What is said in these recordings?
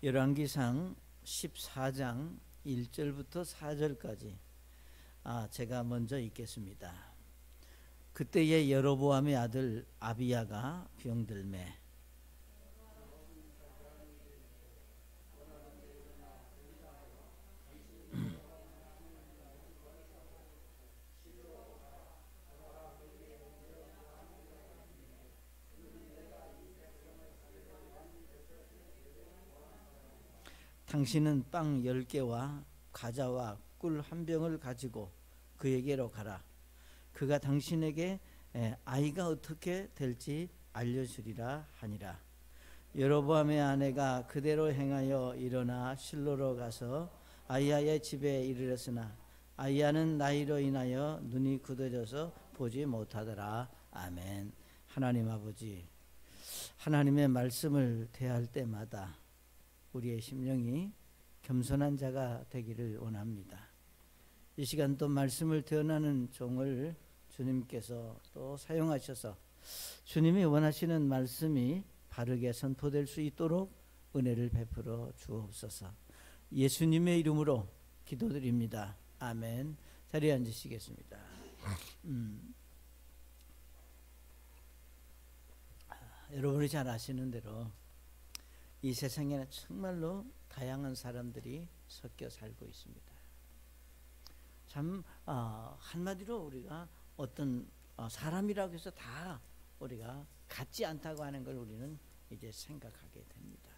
열왕기상 14장 1절부터 4절까지 제가 먼저 읽겠습니다. 그때에 여로보암의 아들 아비야가 병들매 당신은 빵 10개와 과자와 꿀 1병을 가지고 그에게로 가라. 그가 당신에게 아이가 어떻게 될지 알려주리라 하니라. 여로보암의 아내가 그대로 행하여 일어나 실로로 가서 아이야의 집에 이르렀으나 아이야는 나이로 인하여 눈이 굳어져서 보지 못하더라. 아멘. 하나님 아버지, 하나님의 말씀을 대할 때마다 우리의 심령이 겸손한 자가 되기를 원합니다. 이 시간 또 말씀을 대언하는 종을 주님께서 또 사용하셔서 주님이 원하시는 말씀이 바르게 선포될 수 있도록 은혜를 베풀어 주옵소서. 예수님의 이름으로 기도드립니다. 아멘. 자리에 앉으시겠습니다. 여러분이 잘 아시는 대로 이 세상에는 정말로 다양한 사람들이 섞여 살고 있습니다. 참 한마디로 우리가 어떤 사람이라고 해서 다 우리가 같지 않다고 하는 걸 우리는 이제 생각하게 됩니다.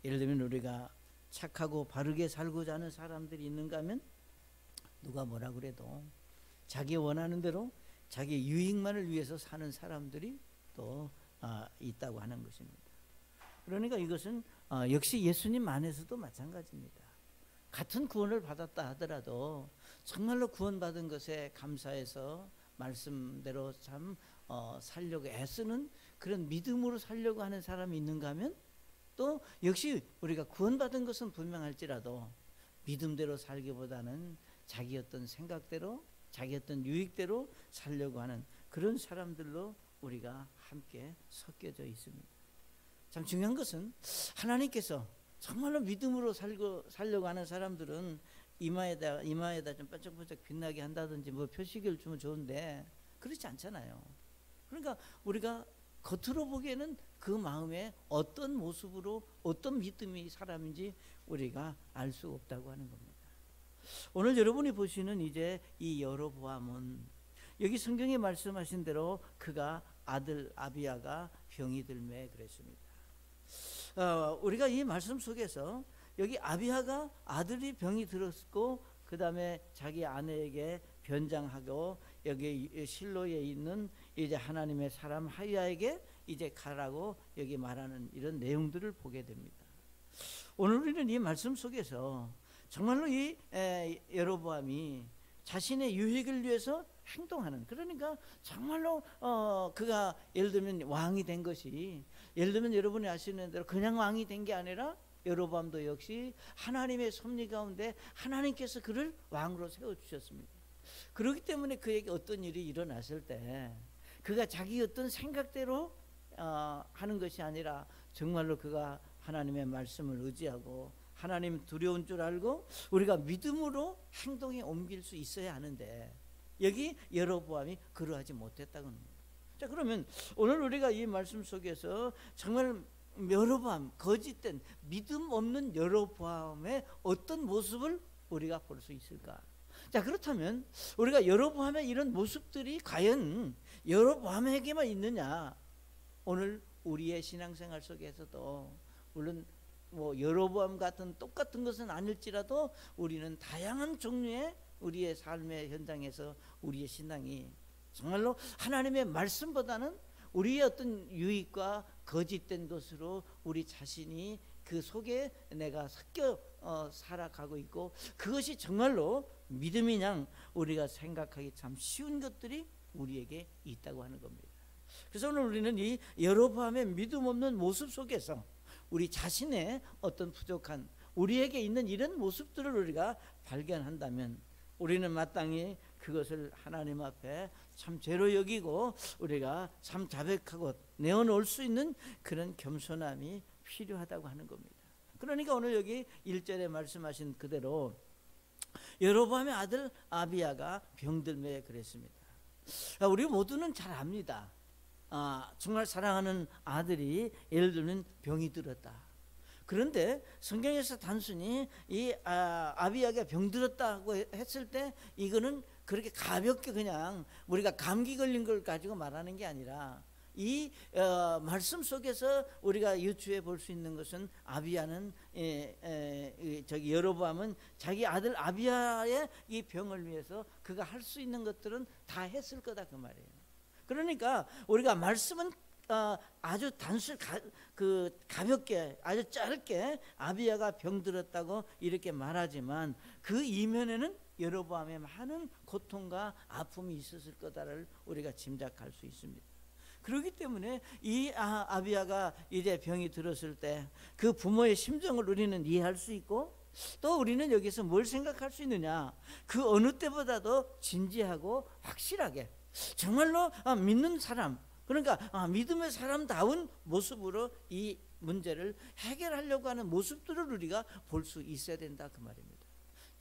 예를 들면 우리가 착하고 바르게 살고자 하는 사람들이 있는가 하면 누가 뭐라 그래도 자기 원하는 대로 자기 유익만을 위해서 사는 사람들이 또 있다고 하는 것입니다. 그러니까 이것은 역시 예수님 안에서도 마찬가지입니다. 같은 구원을 받았다 하더라도 정말로 구원받은 것에 감사해서 말씀대로 참 살려고 애쓰는 그런 믿음으로 살려고 하는 사람이 있는가 하면 또 역시 우리가 구원받은 것은 분명할지라도 믿음대로 살기보다는 자기 어떤 생각대로 자기 어떤 유익대로 살려고 하는 그런 사람들로 우리가 함께 섞여져 있습니다. 참 중요한 것은 하나님께서 정말로 믿음으로 살려고 하는 사람들은 이마에다 좀 반짝반짝 빛나게 한다든지 뭐 표식을 주면 좋은데 그렇지 않잖아요. 그러니까 우리가 겉으로 보기에는 그 마음에 어떤 모습으로 어떤 믿음이 사람인지 우리가 알 수 없다고 하는 겁니다. 오늘 여러분이 보시는 이제 이 여로보암은 여기 성경에 말씀하신 대로 그가 아들 아비야가 병이 들매 그랬습니다. 우리가 이 말씀 속에서 여기 아비야가 아들이 병이 들었고 그 다음에 자기 아내에게 변장하고 여기 실로에 있는 이제 하나님의 사람 하이야에게 이제 가라고 여기 말하는 이런 내용들을 보게 됩니다. 오늘 우리는 이 말씀 속에서 정말로 이 여로보암이 자신의 유익을 위해서 행동하는, 그러니까 정말로 그가 예를 들면 왕이 된 것이 예를 들면 여러분이 아시는 대로 그냥 왕이 된 게 아니라 여로보암도 역시 하나님의 섭리 가운데 하나님께서 그를 왕으로 세워주셨습니다. 그렇기 때문에 그에게 어떤 일이 일어났을 때 그가 자기 어떤 생각대로 하는 것이 아니라 정말로 그가 하나님의 말씀을 의지하고 하나님 두려운 줄 알고 우리가 믿음으로 행동에 옮길 수 있어야 하는데 여기 여로보암이 그러하지 못했다는 겁니다. 자, 그러면 오늘 우리가 이 말씀 속에서 정말 여로보암, 거짓된 믿음 없는 여로보암의 어떤 모습을 우리가 볼 수 있을까? 자, 그렇다면 우리가 여로보암의 이런 모습들이 과연 여로보암에게만 있느냐? 오늘 우리의 신앙생활 속에서도 물론 뭐 여로보암 같은 똑같은 것은 아닐지라도 우리는 다양한 종류의 우리의 삶의 현장에서 우리의 신앙이 정말로 하나님의 말씀보다는 우리의 어떤 유익과 거짓된 것으로 우리 자신이 그 속에 내가 섞여 살아가고 있고 그것이 정말로 믿음이냐 우리가 생각하기 참 쉬운 것들이 우리에게 있다고 하는 겁니다. 그래서 오늘 우리는 이 여로보암의 믿음 없는 모습 속에서 우리 자신의 어떤 부족한 우리에게 있는 이런 모습들을 우리가 발견한다면 우리는 마땅히 그것을 하나님 앞에 참 죄로 여기고 우리가 참 자백하고 내어놓을 수 있는 그런 겸손함이 필요하다고 하는 겁니다. 그러니까 오늘 여기 1절에 말씀하신 그대로 여로보암의 아들 아비야가 병들매 그랬습니다. 우리 모두는 잘 압니다. 정말 사랑하는 아들이 예를 들면 병이 들었다. 그런데 성경에서 단순히 이 아비야가 병들었다고 했을 때 이거는 그렇게 가볍게 그냥 우리가 감기 걸린 걸 가지고 말하는 게 아니라 이 말씀 속에서 우리가 유추해 볼 수 있는 것은 아비야는 저기 여로보암은 자기 아들 아비야의 이 병을 위해서 그가 할 수 있는 것들은 다 했을 거다 그 말이에요. 그러니까 우리가 말씀은 아주 가볍게 아주 짧게 아비야가 병들었다고 이렇게 말하지만 그 이면에는 여로보암의 많은 고통과 아픔이 있었을 거다를 우리가 짐작할 수 있습니다. 그렇기 때문에 이 아비야가 이제 병이 들었을 때 그 부모의 심정을 우리는 이해할 수 있고 또 우리는 여기서 뭘 생각할 수 있느냐, 그 어느 때보다도 진지하고 확실하게 정말로 믿는 사람, 그러니까 믿음의 사람다운 모습으로 이 문제를 해결하려고 하는 모습들을 우리가 볼 수 있어야 된다 그 말입니다.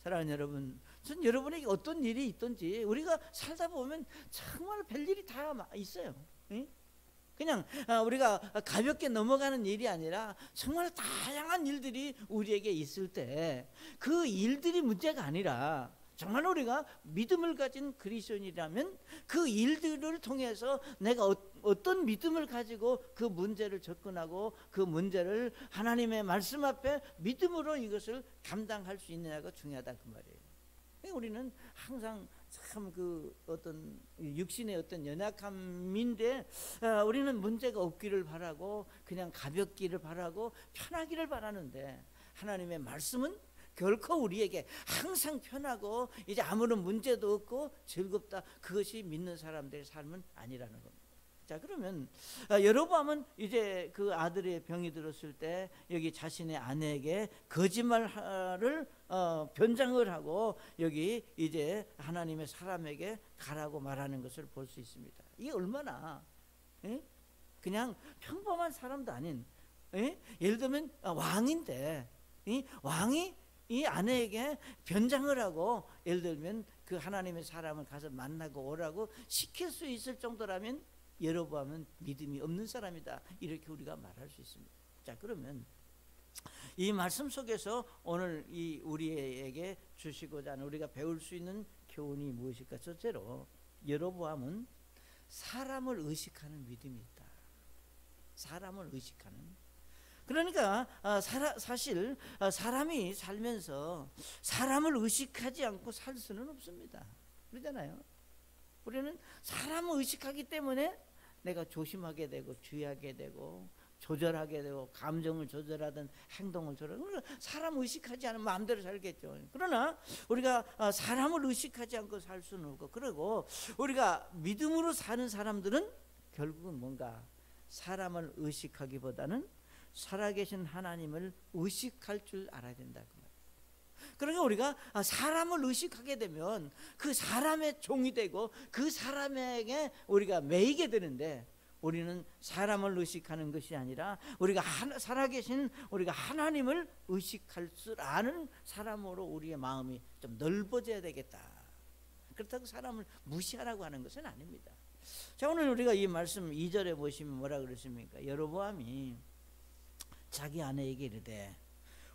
사랑하는 여러분, 전 여러분에게 어떤 일이 있든지 우리가 살다 보면 정말 별일이 다 있어요. 그냥 우리가 가볍게 넘어가는 일이 아니라 정말 다양한 일들이 우리에게 있을 때 그 일들이 문제가 아니라 정말 우리가 믿음을 가진 그리스도인이라면 그 일들을 통해서 내가 어떤 믿음을 가지고 그 문제를 접근하고 그 문제를 하나님의 말씀 앞에 믿음으로 이것을 감당할 수 있느냐가 중요하다 그 말이에요. 우리는 항상 참 그 어떤 육신의 어떤 연약함인데 우리는 문제가 없기를 바라고 그냥 가볍기를 바라고 편하기를 바라는데 자하나님의 말씀은 결코 우리에게 항상 편하고 이제 아무런 문제도 없고 즐겁다, 그것이 믿는 사람들의 삶은 아니라는 겁니다. 자, 그러면 여로보암은 이제 그 아들의 병이 들었을 때 여기 자신의 아내에게 거짓말을 변장을 하고 여기 이제 하나님의 사람에게 가라고 말하는 것을 볼 수 있습니다. 이게 얼마나 그냥 평범한 사람도 아닌, 예를 들면 왕인데 이 왕이 이 아내에게 변장을 하고 예를 들면 그 하나님의 사람을 가서 만나고 오라고 시킬 수 있을 정도라면 여로보암은 믿음이 없는 사람이다, 이렇게 우리가 말할 수 있습니다. 자, 그러면 이 말씀 속에서 오늘 이 우리에게 주시고자 하는 우리가 배울 수 있는 교훈이 무엇일까? 첫째로 여로보암은 사람을 의식하는 믿음이 있다. 사람을 의식하는. 그러니까 사실 사람이 살면서 사람을 의식하지 않고 살 수는 없습니다. 그러잖아요. 우리는 사람을 의식하기 때문에 내가 조심하게 되고 주의하게 되고 조절하게 되고 감정을 조절하든 행동을 조절하든, 사람 의식하지 않으면 마음대로 살겠죠. 그러나 우리가 사람을 의식하지 않고 살 수는 없고, 그리고 우리가 믿음으로 사는 사람들은 결국은 뭔가 사람을 의식하기보다는 살아계신 하나님을 의식할 줄 알아야 된다. 그러니까 우리가 사람을 의식하게 되면 그 사람의 종이 되고 그 사람에게 우리가 매이게 되는데, 우리는 사람을 의식하는 것이 아니라 우리가 살아계신 우리가 하나님을 의식할 줄 아는 사람으로 우리의 마음이 좀 넓어져야 되겠다. 그렇다고 사람을 무시하라고 하는 것은 아닙니다. 자, 오늘 우리가 이 말씀 2절에 보시면 뭐라 그랬습니까? 여로보암이 자기 아내에게 이르되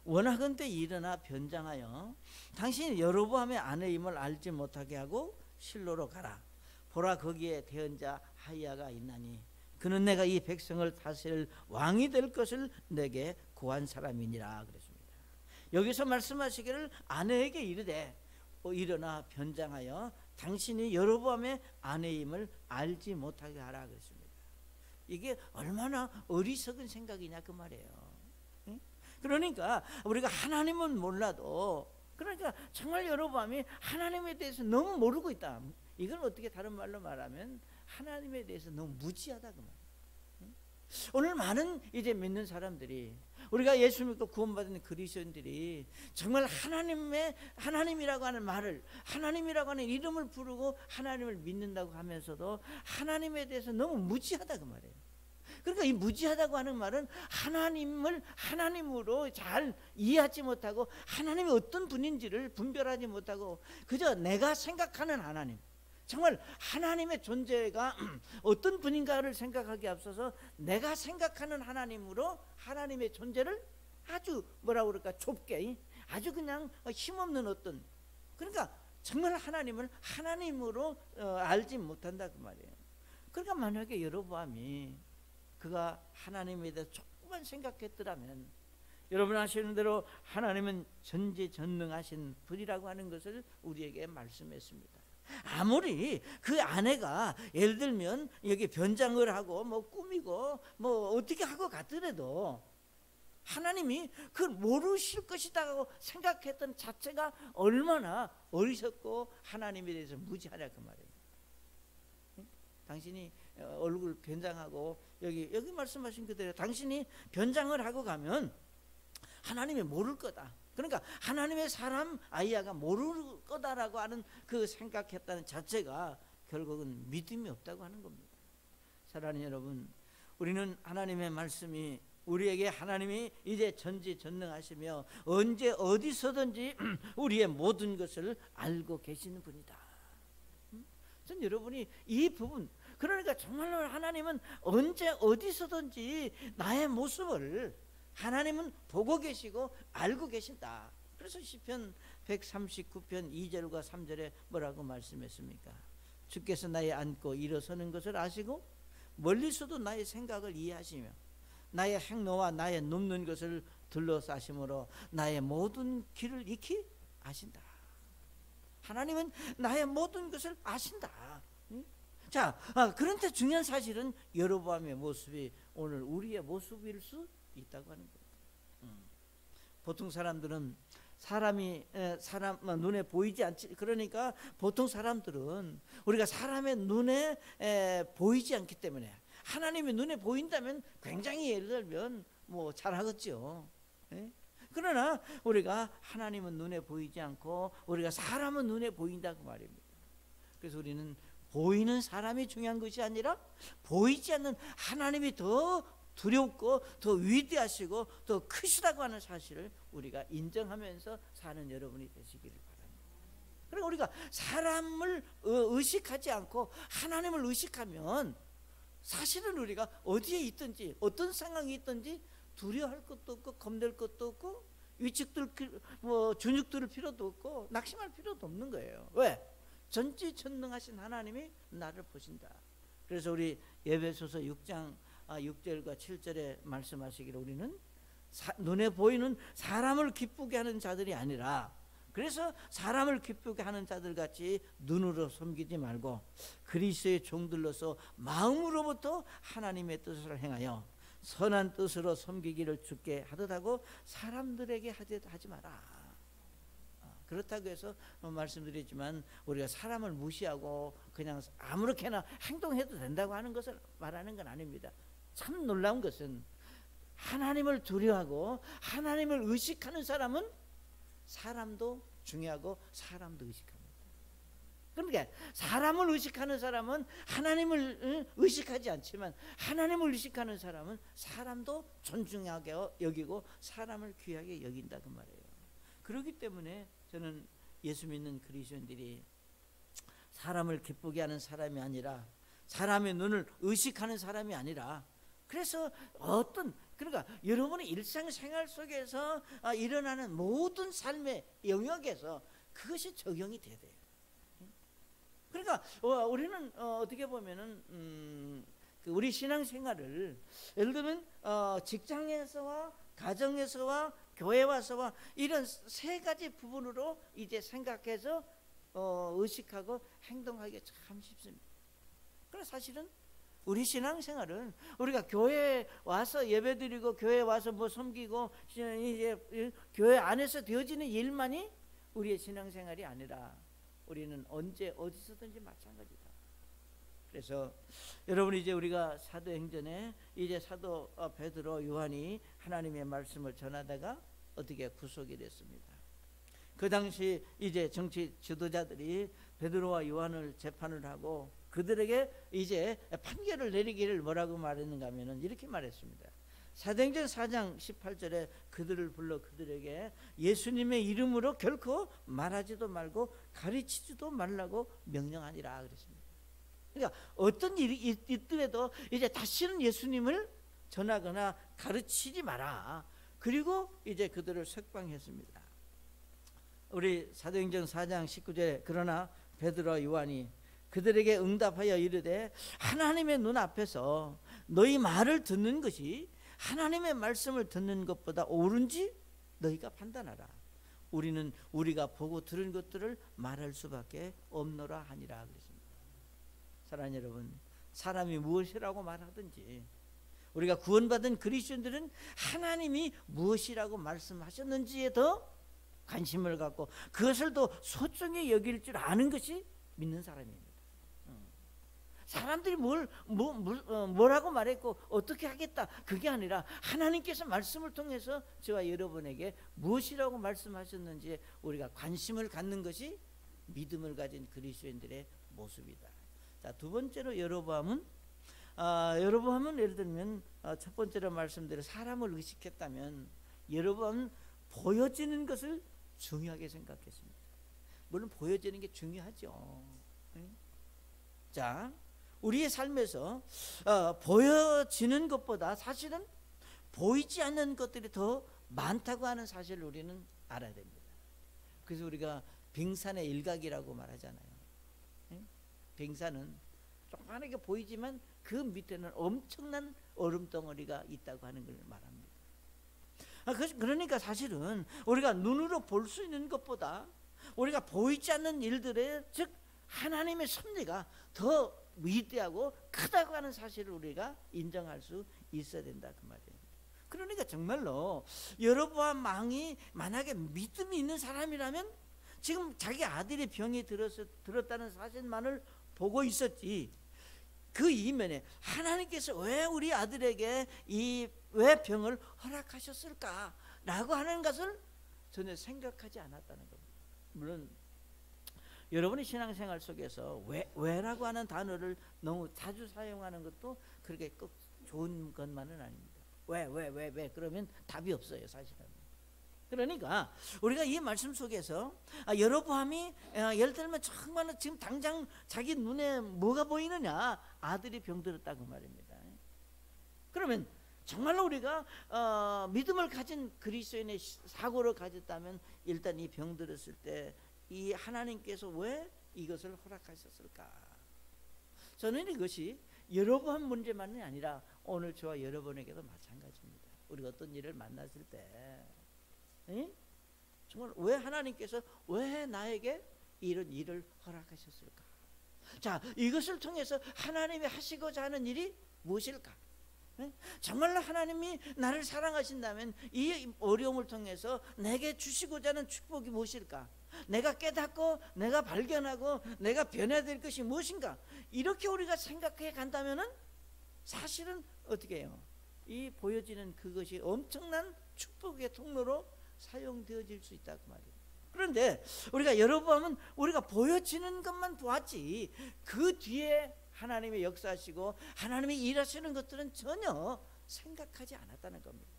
원하건대 일어나 변장하여 당신이 여로보암의 아내임을 알지 못하게 하고 실로로 가라. 보라, 거기에 대언자 하이야가 있나니 그는 내가 이 백성을 다스릴 왕이 될 것을 내게 구한 사람이니라 그랬습니다. 여기서 말씀하시기를 아내에게 이르되 일어나 변장하여 당신이 여로보암의 아내임을 알지 못하게 하라 그랬습니다. 이게 얼마나 어리석은 생각이냐 그 말이에요. 그러니까 우리가 하나님은 몰라도, 그러니까 정말 여로보암이 하나님에 대해서 너무 모르고 있다. 이걸 어떻게 다른 말로 말하면 하나님에 대해서 너무 무지하다 그 말이에요. 오늘 많은 이제 믿는 사람들이, 우리가 예수 믿고 구원받은 그리스도인들이 정말 하나님이라고 하는 말을, 하나님이라고 하는 이름을 부르고 하나님을 믿는다고 하면서도 하나님에 대해서 너무 무지하다 그 말이에요. 그러니까 이 무지하다고 하는 말은 하나님을 하나님으로 잘 이해하지 못하고 하나님이 어떤 분인지를 분별하지 못하고 그저 내가 생각하는 하나님, 정말 하나님의 존재가 어떤 분인가를 생각하기 앞서서 내가 생각하는 하나님으로 하나님의 존재를 아주 뭐라 그럴까 좁게, 아주 그냥 힘없는 어떤, 그러니까 정말 하나님을 하나님으로 알지 못한다 그 말이에요. 그러니까 만약에 여로보암이 그가 하나님에 대해서 조금만 생각했더라면, 여러분 아시는 대로 하나님은 전지전능하신 분이라고 하는 것을 우리에게 말씀했습니다. 아무리 그 아내가 예를 들면 여기 변장을 하고 뭐 꾸미고 뭐 어떻게 하고 갔더라도 하나님이 그걸 모르실 것이다고 생각했던 자체가 얼마나 어리석고 하나님에 대해서 무지하냐 그 말이에요. 당신이 얼굴 변장하고 여기 말씀하신 그대로 당신이 변장을 하고 가면 하나님이 모를 거다. 그러니까 하나님의 사람 아이야가 모를 거다라고 하는 그 생각했다는 자체가 결국은 믿음이 없다고 하는 겁니다. 사랑하는 여러분, 우리는 하나님의 말씀이 우리에게 하나님이 이제 전지전능하시며 언제 어디서든지 우리의 모든 것을 알고 계시는 분이다. 전 여러분이 이 부분, 그러니까 정말로 하나님은 언제 어디서든지 나의 모습을 하나님은 보고 계시고 알고 계신다. 그래서 시편 139편 2절과 3절에 뭐라고 말씀했습니까? 주께서 나의 앉고 일어서는 것을 아시고 멀리서도 나의 생각을 이해하시며 나의 행로와 나의 눕는 것을 둘러싸심으로 나의 모든 길을 익히 아신다. 하나님은 나의 모든 것을 아신다. 자, 그런데 중요한 사실은 여로보암의 모습이 오늘 우리의 모습일 수 있다고 하는 거예요. 보통 사람들은 사람 눈에 보이지 않지. 그러니까 보통 사람들은 우리가 사람의 눈에 보이지 않기 때문에, 하나님의 눈에 보인다면 굉장히 예를 들면 뭐 잘하겠죠. 그러나 우리가 하나님은 눈에 보이지 않고 우리가 사람은 눈에 보인다고 말입니다. 그래서 우리는 보이는 사람이 중요한 것이 아니라 보이지 않는 하나님이 더 두렵고 더 위대하시고 더 크시다고 하는 사실을 우리가 인정하면서 사는 여러분이 되시기를 바랍니다. 그러니까 우리가 사람을 의식하지 않고 하나님을 의식하면 사실은 우리가 어디에 있든지 어떤 상황이 있든지 두려워할 것도 없고 겁낼 것도 없고 위축될 준육들을 필요도 없고 낙심할 필요도 없는 거예요. 왜? 전지전능하신 하나님이 나를 보신다. 그래서 우리 에베소서 6장 6절과 7절에 말씀하시기를 우리는 눈에 보이는 사람을 기쁘게 하는 자들이 아니라, 그래서 사람을 기쁘게 하는 자들 같이 눈으로 섬기지 말고 그리스도의 종들로서 마음으로부터 하나님의 뜻을 행하여 선한 뜻으로 섬기기를 주께 하듯하고 사람들에게 하지 마라. 그렇다고 해서 말씀드렸지만 우리가 사람을 무시하고 그냥 아무렇게나 행동해도 된다고 하는 것을 말하는 건 아닙니다. 참 놀라운 것은 하나님을 두려워하고 하나님을 의식하는 사람은 사람도 중요하고 사람도 의식합니다. 그러니까 사람을 의식하는 사람은 하나님을 의식하지 않지만 하나님을 의식하는 사람은 사람도 존중하게 여기고 사람을 귀하게 여긴다 그 말이에요. 그렇기 때문에 저는 예수 믿는 그리스도인들이 사람을 기쁘게 하는 사람이 아니라 사람의 눈을 의식하는 사람이 아니라, 그래서 그러니까 여러분의 일상생활 속에서 일어나는 모든 삶의 영역에서 그것이 적용이 돼야 돼요. 그러니까 우리는 어떻게 보면은 우리 신앙생활을 예를 들면 직장에서와 가정에서와 교회 와서와 이런 세 가지 부분으로 이제 생각해서 의식하고 행동하기가 참 쉽습니다. 그래서 사실은 우리 신앙생활은 우리가 교회에 와서 예배드리고 교회에 와서 뭐 섬기고 이제 교회 안에서 되어지는 일만이 우리의 신앙생활이 아니라 우리는 언제 어디서든지 마찬가지다. 그래서 여러분 이제 우리가 사도행전에 이제 사도 베드로 요한이 하나님의 말씀을 전하다가 어떻게 구속이 됐습니다. 그 당시 이제 정치 지도자들이 베드로와 요한을 재판을 하고 그들에게 이제 판결을 내리기를 뭐라고 말했는가 하면은 이렇게 말했습니다. 사도행전 4장 18절에 그들을 불러 그들에게 예수님의 이름으로 결코 말하지도 말고 가르치지도 말라고 명령하니라 그랬습니다. 그러니까 어떤 일이 있더라도 이제 다시는 예수님을 전하거나 가르치지 마라. 그리고 이제 그들을 석방했습니다. 우리 사도행전 4장 19절에 그러나 베드로와 요한이 그들에게 응답하여 이르되 하나님의 눈앞에서 너희 말을 듣는 것이 하나님의 말씀을 듣는 것보다 옳은지 너희가 판단하라. 우리는 우리가 보고 들은 것들을 말할 수밖에 없노라 하니라 그랬습니다. 사랑하는 여러분, 사람이 무엇이라고 말하든지 우리가 구원받은 그리스도인들은 하나님이 무엇이라고 말씀하셨는지에 더 관심을 갖고 그것을 더 소중히 여길 줄 아는 것이 믿는 사람입니다. 사람들이 뭐라고 말했고 어떻게 하겠다 그게 아니라 하나님께서 말씀을 통해서 저와 여러분에게 무엇이라고 말씀하셨는지 우리가 관심을 갖는 것이 믿음을 가진 그리스도인들의 모습이다. 자, 두 번째로 여로보암은 예를 들면 첫 번째로 말씀드린 사람을 의식했다면 여로보암은 보여지는 것을 중요하게 생각했습니다. 물론 보여지는 게 중요하죠. 자, 우리의 삶에서 보여지는 것보다 사실은 보이지 않는 것들이 더 많다고 하는 사실을 우리는 알아야 됩니다. 그래서 우리가 빙산의 일각이라고 말하잖아요. 빙산은 조그맣게 보이지만 그 밑에는 엄청난 얼음덩어리가 있다고 하는 걸 말합니다. 그러니까 사실은 우리가 눈으로 볼 수 있는 것보다 우리가 보이지 않는 일들의 즉 하나님의 섭리가 더 위대하고 크다고 하는 사실을 우리가 인정할 수 있어야 된다 그 말이에요. 그러니까 정말로 여로보암 왕이 만약에 믿음이 있는 사람이라면 지금 자기 아들이 병이 들었다는 사실만을 보고 있었지 그 이면에 하나님께서 왜 우리 아들에게 왜 병을 허락하셨을까라고 하는 것을 전혀 생각하지 않았다는 겁니다. 물론 여러분의 신앙생활 속에서 왜라고 하는 단어를 너무 자주 사용하는 것도 그렇게 꼭 좋은 것만은 아닙니다. 왜 그러면 답이 없어요 사실은. 그러니까 우리가 이 말씀 속에서 여로보암이 예를 들면 정말 지금 당장 자기 눈에 뭐가 보이느냐 아들이 병들었다 그 말입니다. 그러면 정말로 우리가 믿음을 가진 그리스도인의 사고를 가졌다면 일단 이 병들었을 때 이 하나님께서 왜 이것을 허락하셨을까? 저는 이것이 여러분 문제만이 아니라 오늘 저와 여러분에게도 마찬가지입니다. 우리가 어떤 일을 만났을 때 정말 왜 하나님께서 왜 나에게 이런 일을 허락하셨을까? 자, 이것을 통해서 하나님이 하시고자 하는 일이 무엇일까? 정말로 하나님이 나를 사랑하신다면 이 어려움을 통해서 내게 주시고자 하는 축복이 무엇일까? 내가 깨닫고 내가 발견하고 내가 변화될 것이 무엇인가? 이렇게 우리가 생각해 간다면은 사실은 어떻게 해요? 이 보여지는 그것이 엄청난 축복의 통로로 사용되어질 수 있다 그 말이에요. 그런데 우리가 여러분 우리가 보여지는 것만 보았지 그 뒤에 하나님의 역사하시고 하나님이 일하시는 것들은 전혀 생각하지 않았다는 겁니다.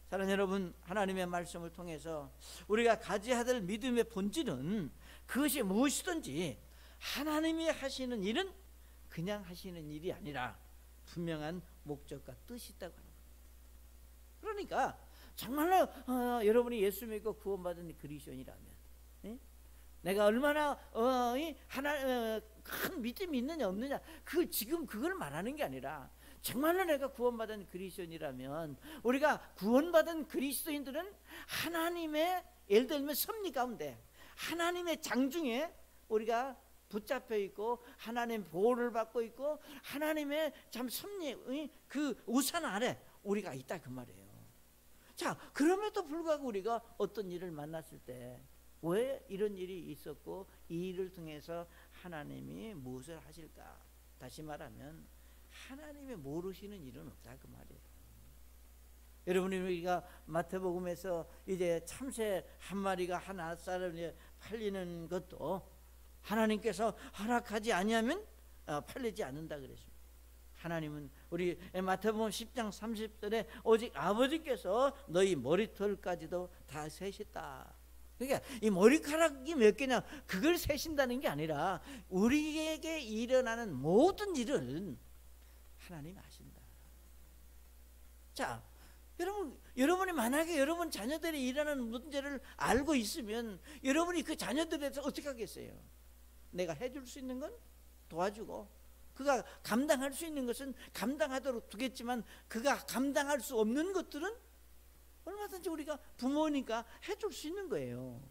사랑하는 여러분, 하나님의 말씀을 통해서 우리가 가져야 될 믿음의 본질은 그것이 무엇이든지 하나님이 하시는 일은 그냥 하시는 일이 아니라 분명한 목적과 뜻이 있다고 하는 겁니다. 그러니까 정말로 여러분이 예수 믿고 구원받은 그리스도인이라면 내가 얼마나 큰 믿음이 있느냐 없느냐 지금 그걸 말하는 게 아니라 정말로 내가 구원받은 그리스도인이라면 우리가 구원받은 그리스도인들은 하나님의 예를 들면 섭리 가운데 하나님의 장중에 우리가 붙잡혀 있고 하나님의 보호를 받고 있고 하나님의 참 섭리의 그 우산 아래 우리가 있다 그 말이에요. 자, 그럼에도 불구하고 우리가 어떤 일을 만났을 때 왜 이런 일이 있었고 이 일을 통해서 하나님이 무엇을 하실까? 다시 말하면 하나님이 모르시는 일은 없다 그 말이에요. 여러분이 우리가 마태복음에서 이제 참새 한 마리가 한 앗살에 팔리는 것도 하나님께서 허락하지 아니하면 팔리지 않는다 그랬습니다. 하나님은 우리 마태복음 10장 30절에 오직 아버지께서 너희 머리털까지도 다 세셨다. 그러니까 이 머리카락이 몇 개냐 그걸 세신다는 게 아니라 우리에게 일어나는 모든 일은 하나님이 아신다. 자, 여러분이 만약에 여러분 자녀들이 일어나는 문제를 알고 있으면 여러분이 그 자녀들에 대해서 어떻게 하겠어요? 내가 해줄 수 있는 건 도와주고, 그가 감당할 수 있는 것은 감당하도록 두겠지만 그가 감당할 수 없는 것들은 얼마든지 우리가 부모니까 해줄 수 있는 거예요.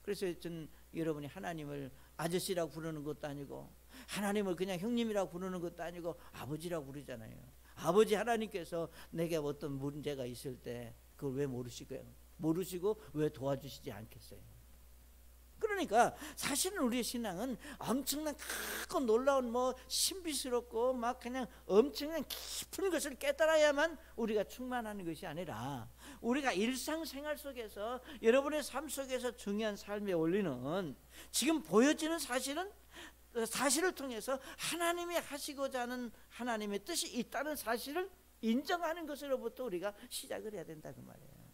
그래서 전 여러분이 하나님을 아저씨라고 부르는 것도 아니고 하나님을 그냥 형님이라고 부르는 것도 아니고 아버지라고 부르잖아요. 아버지 하나님께서 내게 어떤 문제가 있을 때 그걸 왜 모르시고 왜 도와주시지 않겠어요? 그러니까 사실은 우리의 신앙은 엄청난 크고 놀라운 신비스럽고 막 그냥 엄청난 깊은 것을 깨달아야만 우리가 충만하는 것이 아니라 우리가 일상생활 속에서 여러분의 삶 속에서 중요한 삶의 원리는 지금 보여지는 사실을 통해서 하나님이 하시고자 하는 하나님의 뜻이 있다는 사실을 인정하는 것으로부터 우리가 시작을 해야 된다 그 말이에요.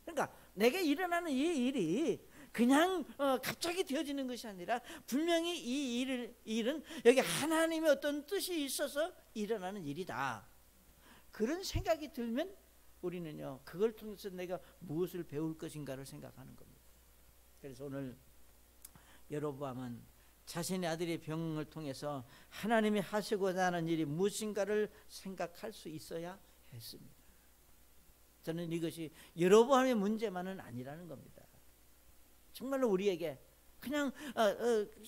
그러니까 내게 일어나는 이 일이 그냥 갑자기 되어지는 것이 아니라 분명히 이 일은 여기 하나님의 어떤 뜻이 있어서 일어나는 일이다. 그런 생각이 들면 우리는요 그걸 통해서 내가 무엇을 배울 것인가를 생각하는 겁니다. 그래서 오늘 여로보암은 자신의 아들의 병을 통해서 하나님이 하시고자 하는 일이 무엇인가를 생각할 수 있어야 했습니다. 저는 이것이 여로보암의 문제만은 아니라는 겁니다. 정말로 우리에게 그냥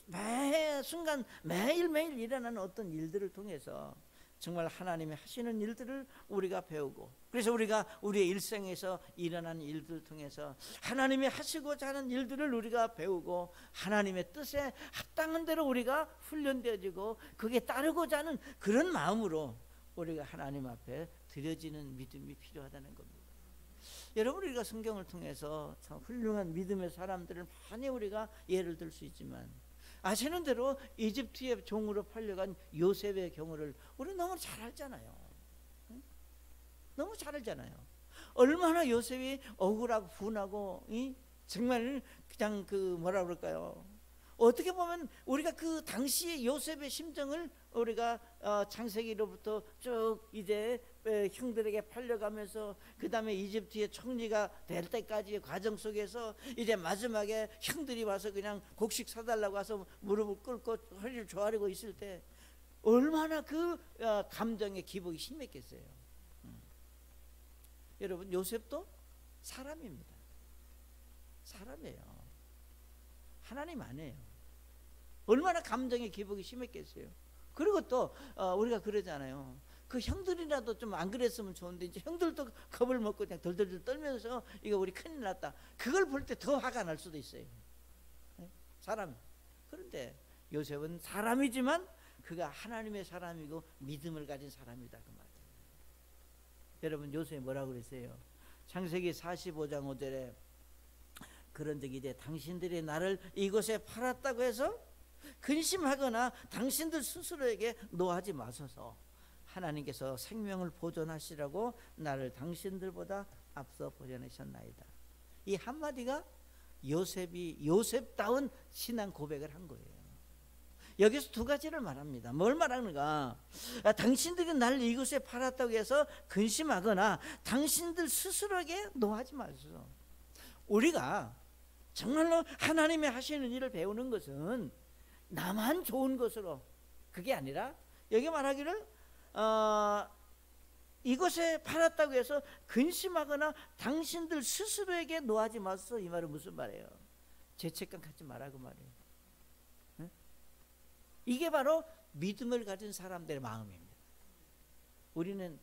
매 순간 매일매일 일어나는 어떤 일들을 통해서 정말 하나님이 하시는 일들을 우리가 배우고, 그래서 우리가 우리의 일생에서 일어나는 일들을 통해서 하나님이 하시고자 하는 일들을 우리가 배우고 하나님의 뜻에 합당한 대로 우리가 훈련되어지고 그게 따르고자 하는 그런 마음으로 우리가 하나님 앞에 드려지는 믿음이 필요하다는 겁니다. 여러분, 우리가 성경을 통해서 참 훌륭한 믿음의 사람들을 많이 우리가 예를 들 수 있지만 아시는 대로 이집트의 종으로 팔려간 요셉의 경우를 우리 너무 잘 알잖아요. 너무 잘 알잖아요. 얼마나 요셉이 억울하고 분하고 정말 그냥 뭐라 그럴까요? 어떻게 보면 우리가 그 당시 요셉의 심정을 우리가 창세기로부터 쭉 이제 형들에게 팔려가면서 그 다음에 이집트의 총리가 될 때까지의 과정 속에서 이제 마지막에 형들이 와서 그냥 곡식 사달라고 와서 무릎을 꿇고 허리를 조아리고 있을 때 얼마나 그 감정의 기복이 심했겠어요. 여러분, 요셉도 사람입니다. 사람이에요. 하나님 아니에요. 얼마나 감정의 기복이 심했겠어요. 그리고 또 우리가 그러잖아요. 그 형들이라도 좀 안 그랬으면 좋은데 이제 형들도 겁을 먹고 그냥 덜덜덜 떨면서 이거 우리 큰일 났다. 그걸 볼 때 더 화가 날 수도 있어요. 사람. 그런데 요셉은 사람이지만 그가 하나님의 사람이고 믿음을 가진 사람이다 그 말이에요. 여러분, 요셉이 뭐라고 그랬어요? 창세기 45장 5절에 그런 적이 이제 당신들이 나를 이곳에 팔았다고 해서 근심하거나 당신들 스스로에게 노하지 마소서. 하나님께서 생명을 보존하시라고 나를 당신들보다 앞서 보존하셨나이다. 이 한마디가 요셉이 요셉다운 신앙 고백을 한 거예요. 여기서 두 가지를 말합니다. 뭘 말하는가? 당신들이 나를 이곳에 팔았다고 해서 근심하거나 당신들 스스로에게 노하지 마소서. 우리가 정말로 하나님이 하시는 일을 배우는 것은 나만 좋은 것으로 그게 아니라 여기 말하기를 이곳에 팔았다고 해서 근심하거나 당신들 스스로에게 노하지 마소서. 이 말은 무슨 말이에요? 죄책감 갖지 마라 그 말이에요. 네? 이게 바로 믿음을 가진 사람들의 마음입니다. 우리는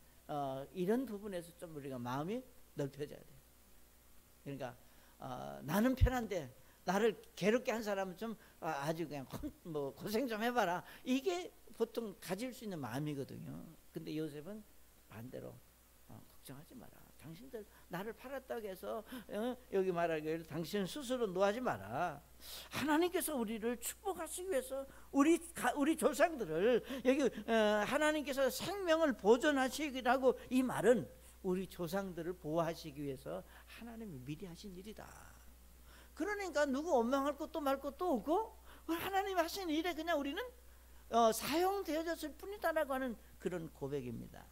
이런 부분에서 좀 우리가 마음이 넓혀져야 돼요. 그러니까 나는 편한데 나를 괴롭게 한 사람은 좀 아주 그냥 고생 좀 해봐라. 이게 보통 가질 수 있는 마음이거든요. 근데 요셉은 반대로 걱정하지 마라. 당신들 나를 팔았다고 해서 여기 말하기를 당신 스스로 노하지 마라. 하나님께서 우리를 축복하시기 위해서 우리 조상들을 여기 하나님께서 생명을 보존하시기라고, 이 말은 우리 조상들을 보호하시기 위해서 하나님이 미리 하신 일이다. 그러니까 누구 원망할 것도 말 것도 없고 하나님이 하신 일에 그냥 우리는 사용되어졌을 뿐이다라고 하는 그런 고백입니다.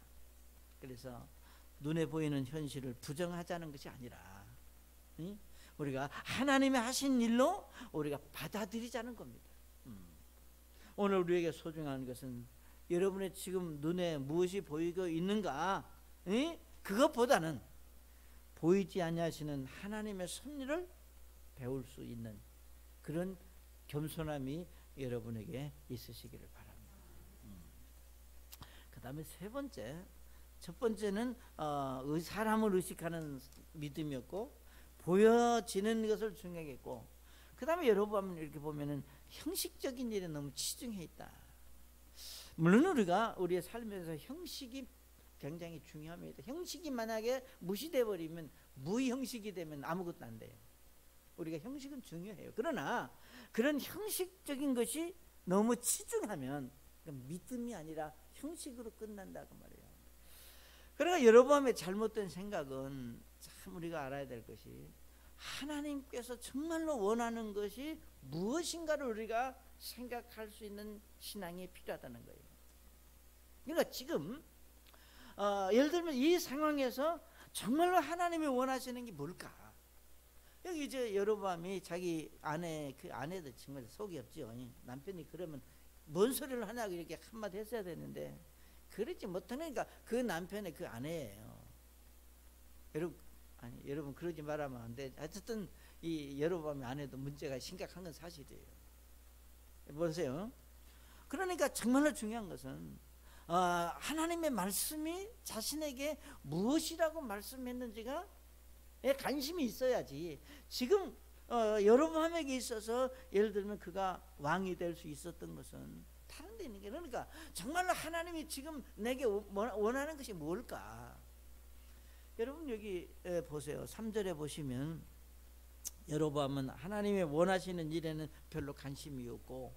그래서 눈에 보이는 현실을 부정하자는 것이 아니라 우리가 하나님이 하신 일로 우리가 받아들이자는 겁니다. 오늘 우리에게 소중한 것은 여러분의 지금 눈에 무엇이 보이고 있는가, 그것보다는 보이지 아니하시는 하나님의 섭리를 배울 수 있는 그런 겸손함이 여러분에게 있으시기를 바랍니다. 그 다음에 세 번째, 첫 번째는 사람을 의식하는 믿음이었고 보여지는 것을 중요하게 했고, 그 다음에 여러분 이렇게 보면은 형식적인 일에 너무 치중해 있다. 물론 우리가 우리의 삶에서 형식이 굉장히 중요합니다. 형식이 만약에 무시돼 버리면, 무형식이 되면 아무것도 안 돼요. 우리가 형식은 중요해요. 그러나 그런 형식적인 것이 너무 치중하면 믿음이 아니라 형식으로 끝난다고 말이에요. 그러니까 여러분의 잘못된 생각은 참 우리가 알아야 될 것이, 하나님께서 정말로 원하는 것이 무엇인가를 우리가 생각할 수 있는 신앙이 필요하다는 거예요. 그러니까 지금 예를 들면 이 상황에서 정말로 하나님이 원하시는 게 뭘까? 여기 이제 여로보암이 자기 아내, 그 아내도 정말 속이 없죠. 남편이 그러면 뭔 소리를 하냐고 이렇게 한마디 했어야 되는데 그러지 못하니까 그 남편의 그 아내예요. 여러분 그러지 말하면 안 돼. 어쨌든 이 여로보암의 아내도 문제가 심각한 건 사실이에요. 보세요. 그러니까 정말로 중요한 것은 하나님의 말씀이 자신에게 무엇이라고 말씀했는지가 관심이 있어야지. 지금 여로보암에게 있어서 예를 들면 그가 왕이 될 수 있었던 것은 다른 데 있는 게, 그러니까 정말로 하나님이 지금 내게 원하는 것이 뭘까? 여러분 여기 보세요. 3절에 보시면 여로보암은 하나님의 원하시는 일에는 별로 관심이 없고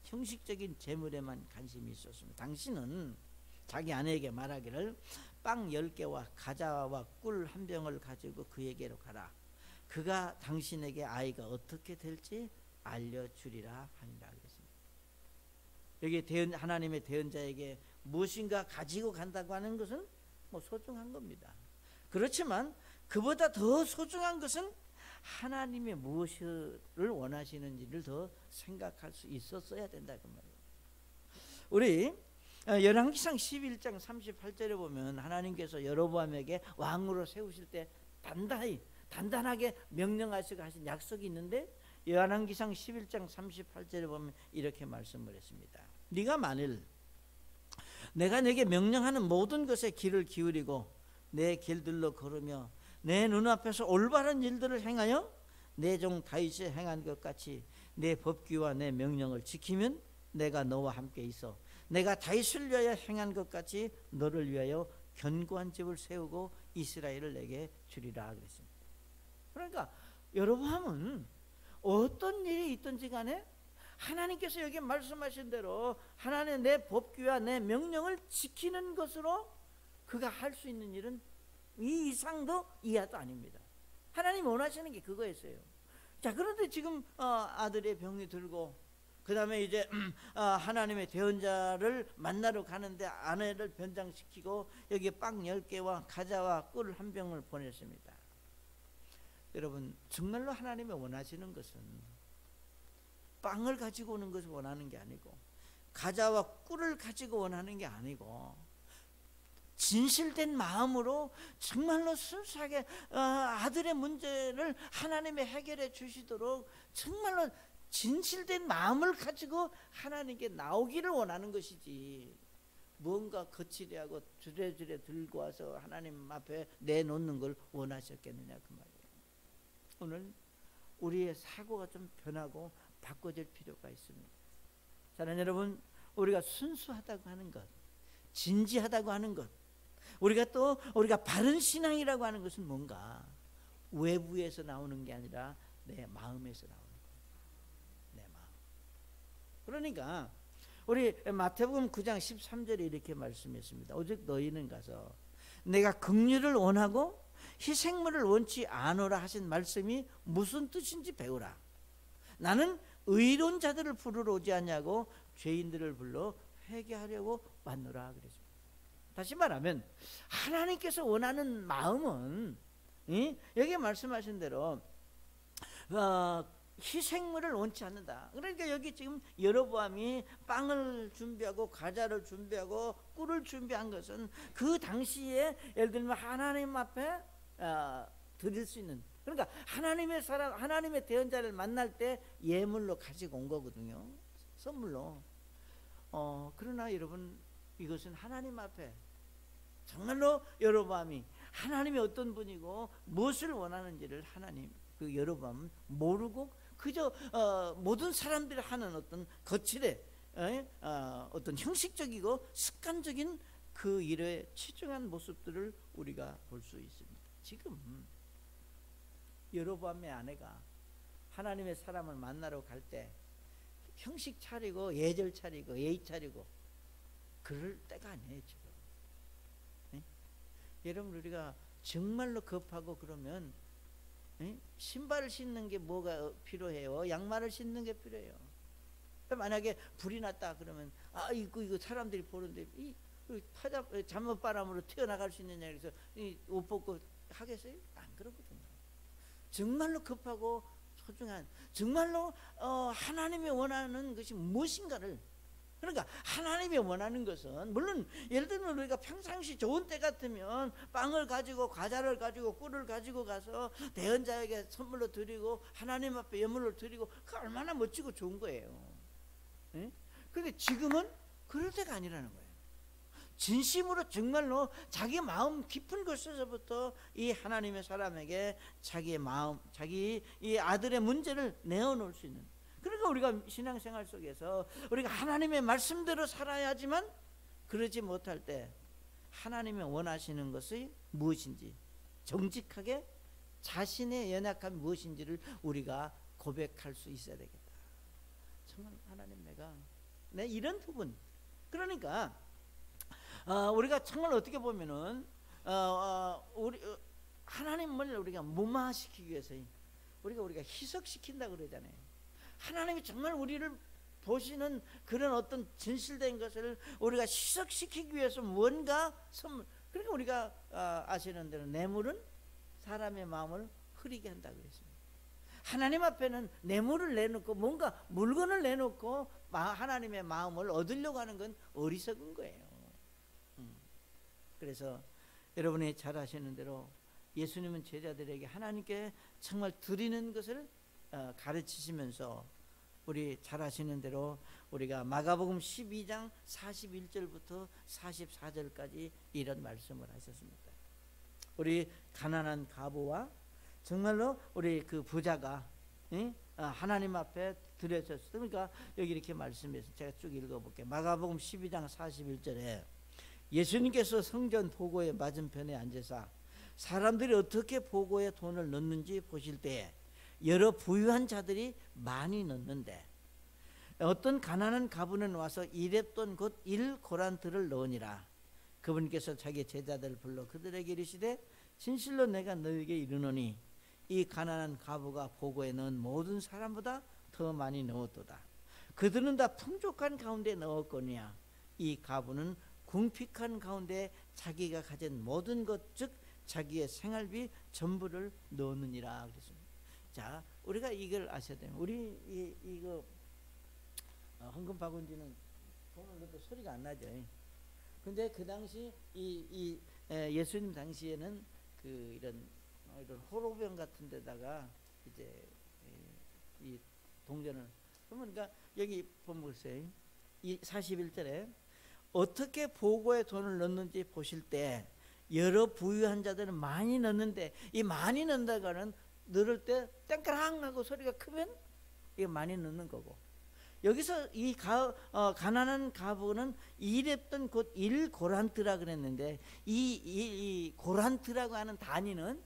형식적인 재물에만 관심이 있었습니다. 당신은 자기 아내에게 말하기를 빵 10개와 과자와 꿀 한 병을 가지고 그에게로 가라. 그가 당신에게 아이가 어떻게 될지 알려주리라 하니라 그랬습니다. 여기 하나님의 대언자에게 무엇인가 가지고 간다고 하는 것은 소중한 겁니다. 그렇지만 그보다 더 소중한 것은 하나님의 무엇을 원하시는지를 더 생각할 수 있었어야 된다 그 말이에요. 우리 열왕기상 11장 38절에 보면 하나님께서 여로보암에게 왕으로 세우실 때 단단하게 명령하시고 하신 약속이 있는데, 열왕기상 11장 38절에 보면 이렇게 말씀을 했습니다. 네가 만일 내가 네게 명령하는 모든 것에 귀를 기울이고 내 길들로 걸으며 내 눈앞에서 올바른 일들을 행하여 내 종 다윗이 행한 것 같이 내 법규와 내 명령을 지키면 내가 너와 함께 있어 내가 다윗을 위하여 행한 것 같이 너를 위하여 견고한 집을 세우고 이스라엘을 내게 주리라 그랬습니다. 그러니까 여로보암은 어떤 일이 있든지 간에 하나님께서 여기 말씀하신 대로 하나님의 내 법규와 내 명령을 지키는 것으로 그가 할 수 있는 일은 이 이상도 이하도 아닙니다. 하나님이 원하시는 게 그거였어요. 자, 그런데 지금 아들의 병이 들고 그 다음에 이제 하나님의 대언자를 만나러 가는데 아내를 변장시키고 여기 빵 10개와 과자와 꿀 한 병을 보냈습니다. 여러분 정말로 하나님이 원하시는 것은 빵을 가지고 오는 것을 원하는 게 아니고 과자와 꿀을 가지고 원하는 게 아니고 진실된 마음으로 정말로 순수하게 아들의 문제를 하나님이 해결해 주시도록 정말로 진실된 마음을 가지고 하나님께 나오기를 원하는 것이지, 뭔가 거칠이하고 주레주레 들고 와서 하나님 앞에 내놓는 걸 원하셨겠느냐 그 말이에요. 오늘 우리의 사고가 좀 변하고 바꿔질 필요가 있습니다. 사랑하는 여러분, 우리가 순수하다고 하는 것, 진지하다고 하는 것, 우리가 바른 신앙이라고 하는 것은 뭔가 외부에서 나오는 게 아니라 내 마음에서 나오는 거예요. 내 마음. 그러니까 우리 마태복음 9장 13절에 이렇게 말씀했습니다. 오직 너희는 가서 내가 긍휼을 원하고 희생물을 원치 않으라 하신 말씀이 무슨 뜻인지 배우라. 나는 의로운 자들을 부르러 오지 않냐고 죄인들을 불러 회개하려고 왔노라 그랬습니다. 다시 말하면 하나님께서 원하는 마음은 여기 말씀하신 대로 희생물을 원치 않는다. 그러니까 여기 지금 여로보암이 빵을 준비하고 과자를 준비하고 꿀을 준비한 것은 그 당시에 예를 들면 하나님 앞에 드릴 수 있는, 그러니까 하나님의 사람, 하나님의 대언자를 만날 때 예물로 가지고 온 거거든요. 선물로. 그러나 여러분, 이것은 하나님 앞에 정말로 여로보암이 하나님이 어떤 분이고 무엇을 원하는지를 하나님, 그 여로보암은 모르고 그저 모든 사람들이 하는 어떤 거칠의 어떤 형식적이고 습관적인 그 일에 치중한 모습들을 우리가 볼 수 있습니다. 지금 여로보암의 아내가 하나님의 사람을 만나러 갈 때 형식 차리고 예절 차리고 예의 차리고 그럴 때가 아니에요 지금. 네? 여러분, 우리가 정말로 급하고 그러면 신발을 신는 게 뭐가 필요해요? 양말을 신는 게 필요해요. 만약에 불이 났다 그러면 이거 사람들이 보는데 이 잠옷바람으로 튀어나갈 수 있느냐 그래서 옷 벗고 하겠어요? 안 그러거든요. 정말로 급하고 소중한, 정말로 하나님이 원하는 것이 무엇인가를, 그러니까 하나님이 원하는 것은, 물론 예를 들면 우리가 평상시 좋은 때 같으면 빵을 가지고 과자를 가지고 꿀을 가지고 가서 대언자에게 선물로 드리고 하나님 앞에 예물로 드리고 그 얼마나 멋지고 좋은 거예요. 그런데 지금은 그럴 때가 아니라는 거예요. 진심으로 정말로 자기 마음 깊은 곳에서부터 이 하나님의 사람에게 자기의 마음, 자기 이 아들의 문제를 내어놓을 수 있는, 그러니까 우리가 신앙생활 속에서 우리가 하나님의 말씀대로 살아야지만, 그러지 못할 때 하나님이 원하시는 것이 무엇인지 정직하게 자신의 연약함이 무엇인지를 우리가 고백할 수 있어야 되겠다. 정말 하나님, 내 이런 부분, 그러니까 우리가 정말 어떻게 보면은 우리 하나님을 우리가 무마시키기 위해서 우리가 희석시킨다 그러잖아요. 하나님이 정말 우리를 보시는 그런 어떤 진실된 것을 우리가 희석시키기 위해서 뭔가 선물, 그러니까 우리가 아시는 대로 뇌물은 사람의 마음을 흐리게 한다 그랬습니다. 하나님 앞에는 뇌물을 내놓고 뭔가 물건을 내놓고 하나님의 마음을 얻으려고 하는 건 어리석은 거예요. 그래서 여러분이 잘 아시는 대로 예수님은 제자들에게 하나님께 정말 드리는 것을 가르치시면서, 우리 잘 아시는 대로 우리가 마가복음 12장 41절부터 44절까지 이런 말씀을 하셨습니다. 우리 가난한 과부와 정말로 우리 그 부자가 하나님 앞에 드려졌을 때, 그러니까 여기 이렇게 말씀해서 제가 쭉 읽어볼게요. 마가복음 12장 41절에 예수님께서 성전 보고의 맞은편에 앉으사 사람들이 어떻게 보고에 돈을 넣는지 보실 때에 여러 부유한 자들이 많이 넣는데 어떤 가난한 가부는 와서 1렙돈 곧 1고란트를 넣으니라. 그분께서 자기 제자들을 불러 그들에게 이르시되 진실로 내가 너에게 이르노니 이 가난한 가부가 보고에 넣은 모든 사람보다 더 많이 넣었도다. 그들은 다 풍족한 가운데 넣었거니와 이 가부는 궁핍한 가운데 자기가 가진 모든 것, 즉 자기의 생활비 전부를 넣느니라 그랬습니다. 자, 우리가 이걸 아셔야 돼요. 우리 이거 헌금 바구니는 돈을 넣어도 소리가 안 나죠. 근데 그 당시 예수님 당시에는 그 이런 호로병 같은 데다가 이제 이 동전을, 그러니까 여기 보면 보세요. 이 41절에 어떻게 보고에 돈을 넣는지 보실 때 여러 부유한 자들은 많이 넣는데, 이 많이 넣는다가는 넣을 때 땡그랑 하고 소리가 크면 이게 많이 넣는 거고, 여기서 이 가난한 가부는 일했던 곳 일고란트라 그랬는데 이 고란트라고 하는 단위는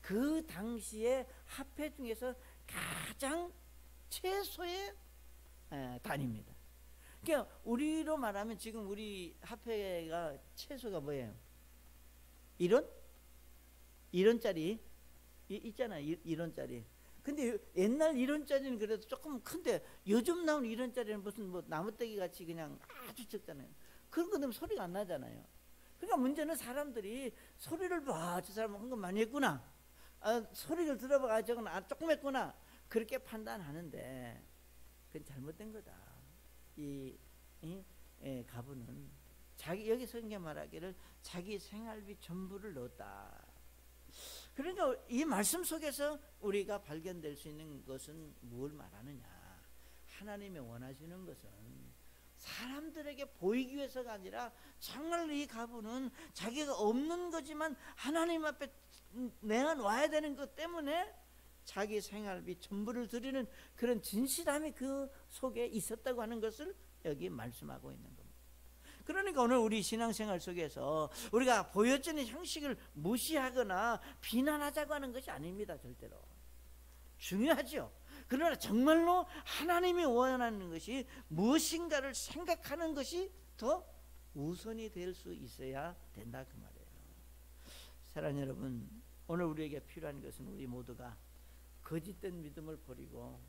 그 당시의 화폐 중에서 가장 최소의 단위입니다. 그러니까 우리로 말하면 지금 우리 화폐가 최소가 뭐예요? 1원? 1원짜리 있잖아요. 1원짜리. 근데 옛날 1원짜리는 그래도 조금 큰데 요즘 나온 1원짜리는 무슨 뭐 나무떼기 같이 그냥 아주 적잖아요. 그런 거 되면 소리가 안 나잖아요. 그러니까 문제는 사람들이 소리를 봐. 저 사람은 헌금 많이 했구나. 소리를 들어봐. 저건 조금 했구나. 그렇게 판단하는데 그건 잘못된 거다. 이 가부는 여기 성경 말하기를 자기 생활비 전부를 넣었다. 그러니까 이 말씀 속에서 우리가 발견될 수 있는 것은 뭘 말하느냐? 하나님이 원하시는 것은 사람들에게 보이기 위해서가 아니라 정말 이 가부는 자기가 없는 거지만 하나님 앞에 내어놔야 되는 것 때문에 자기 생활비 전부를 드리는 그런 진실함이 그 속에 있었다고 하는 것을 여기 말씀하고 있는 겁니다. 그러니까 오늘 우리 신앙생활 속에서 우리가 보여지는 형식을 무시하거나 비난하자고 하는 것이 아닙니다. 절대로 중요하죠. 그러나 정말로 하나님이 원하는 것이 무엇인가를 생각하는 것이 더 우선이 될 수 있어야 된다 그 말이에요. 사랑하는 여러분, 오늘 우리에게 필요한 것은 우리 모두가 거짓된 믿음을 버리고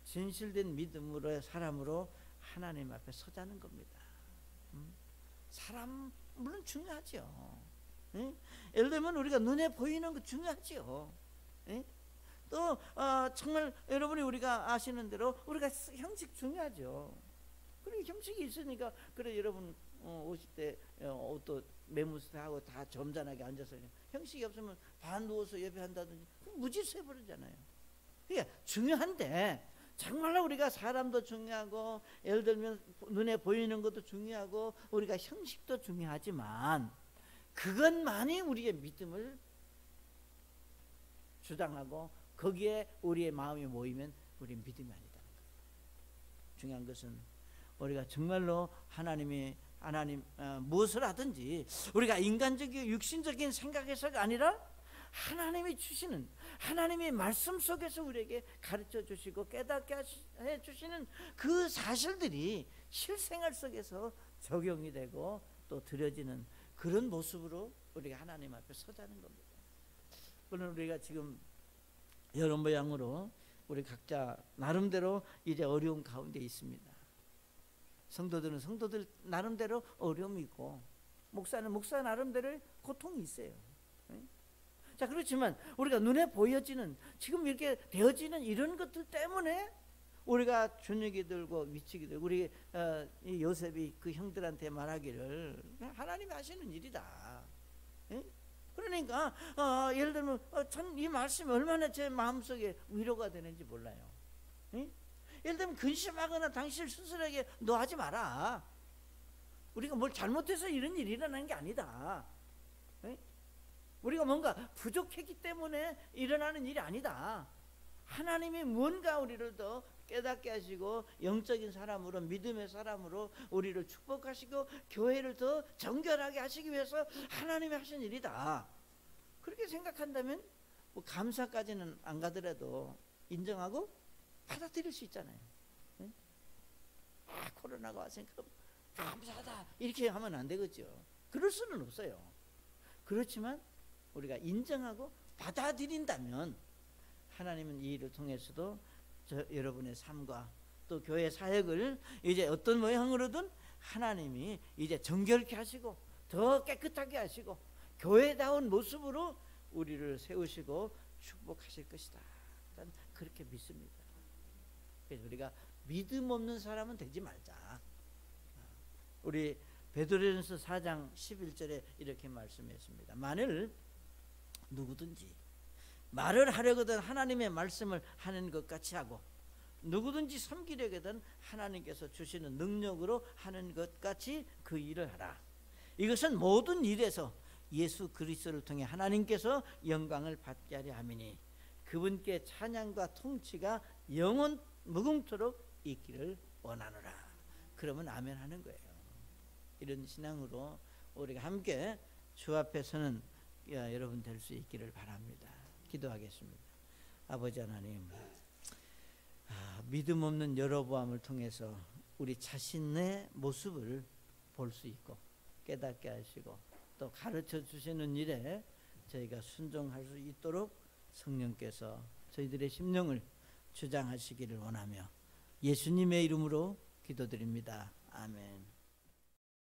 진실된 믿음으로의 사람으로 하나님 앞에 서자는 겁니다. 사람 물론 중요하죠. 예를 들면 우리가 눈에 보이는 거 중요하죠. 또 정말 여러분이 우리가 아시는 대로 우리가 형식 중요하죠. 그리고 형식이 있으니까 그래 여러분 오실 때 옷도 매무새하고 다 점잖하게 앉아서 형식이 없으면 반 누워서 예배한다든지 무질서 해버리잖아요. 그게 중요한데 정말로 우리가 사람도 중요하고 예를 들면 눈에 보이는 것도 중요하고 우리가 형식도 중요하지만 그것만이 우리의 믿음을 주장하고 거기에 우리의 마음이 모이면 우리 믿음이 아니다는 거예요. 중요한 것은 우리가 정말로 하나님 무엇을 하든지 우리가 인간적인 육신적인 생각에서가 아니라 하나님이 주시는 하나님의 말씀 속에서 우리에게 가르쳐 주시고 깨닫게 해 주시는 그 사실들이 실생활 속에서 적용이 되고 또 드려지는 그런 모습으로 우리가 하나님 앞에 서자는 겁니다. 물론 우리가 지금 여러 모양으로 우리 각자 나름대로 이제 어려운 가운데 있습니다. 성도들은 성도들 나름대로 어려움이 있고 목사는 목사 나름대로 고통이 있어요. 자, 그렇지만 우리가 눈에 보여지는 지금 이렇게 되어지는 이런 것들 때문에 우리가 준익이 들고 미치게 되고 우리 이 요셉이 그 형들한테 말하기를 하나님이 하시는 일이다. 그러니까 예를 들면 전 이 말씀이 얼마나 제 마음속에 위로가 되는지 몰라요. 예를 들면 근심하거나 당신 스스로에게 너 하지 마라. 우리가 뭘 잘못해서 이런 일이 일어나는 게 아니다. 우리가 뭔가 부족했기 때문에 일어나는 일이 아니다. 하나님이 뭔가 우리를 더 깨닫게 하시고 영적인 사람으로 믿음의 사람으로 우리를 축복하시고 교회를 더 정결하게 하시기 위해서 하나님이 하신 일이다. 그렇게 생각한다면 뭐 감사까지는 안 가더라도 인정하고 받아들일 수 있잖아요. 코로나가 왔으니까 감사하다 이렇게 하면 안 되겠죠. 그럴 수는 없어요. 그렇지만 우리가 인정하고 받아들인다면 하나님은 이 일을 통해서도 여러분의 삶과 또 교회 사역을 이제 어떤 모양으로든 하나님이 이제 정결케 하시고 더 깨끗하게 하시고 교회다운 모습으로 우리를 세우시고 축복하실 것이다. 저는 그렇게 믿습니다. 그래서 우리가 믿음 없는 사람은 되지 말자. 우리 베드로전서 4장 11절에 이렇게 말씀했습니다. 만일 누구든지 말을 하려거든 하나님의 말씀을 하는 것 같이 하고 누구든지 섬기려거든 하나님께서 주시는 능력으로 하는 것 같이 그 일을 하라. 이것은 모든 일에서 예수 그리스도를 통해 하나님께서 영광을 받게 하려 함이니 그분께 찬양과 통치가 영원 무궁토록 있기를 원하노라. 그러면 아멘 하는 거예요. 이런 신앙으로 우리가 함께 주 앞에 서는 여러분 될 수 있기를 바랍니다. 기도하겠습니다. 아버지 하나님, 믿음 없는 여로보암을 통해서 우리 자신의 모습을 볼 수 있고 깨닫게 하시고 또 가르쳐 주시는 일에 저희가 순종할 수 있도록 성령께서 저희들의 심령을 주장하시기를 원하며 예수님의 이름으로 기도드립니다. 아멘.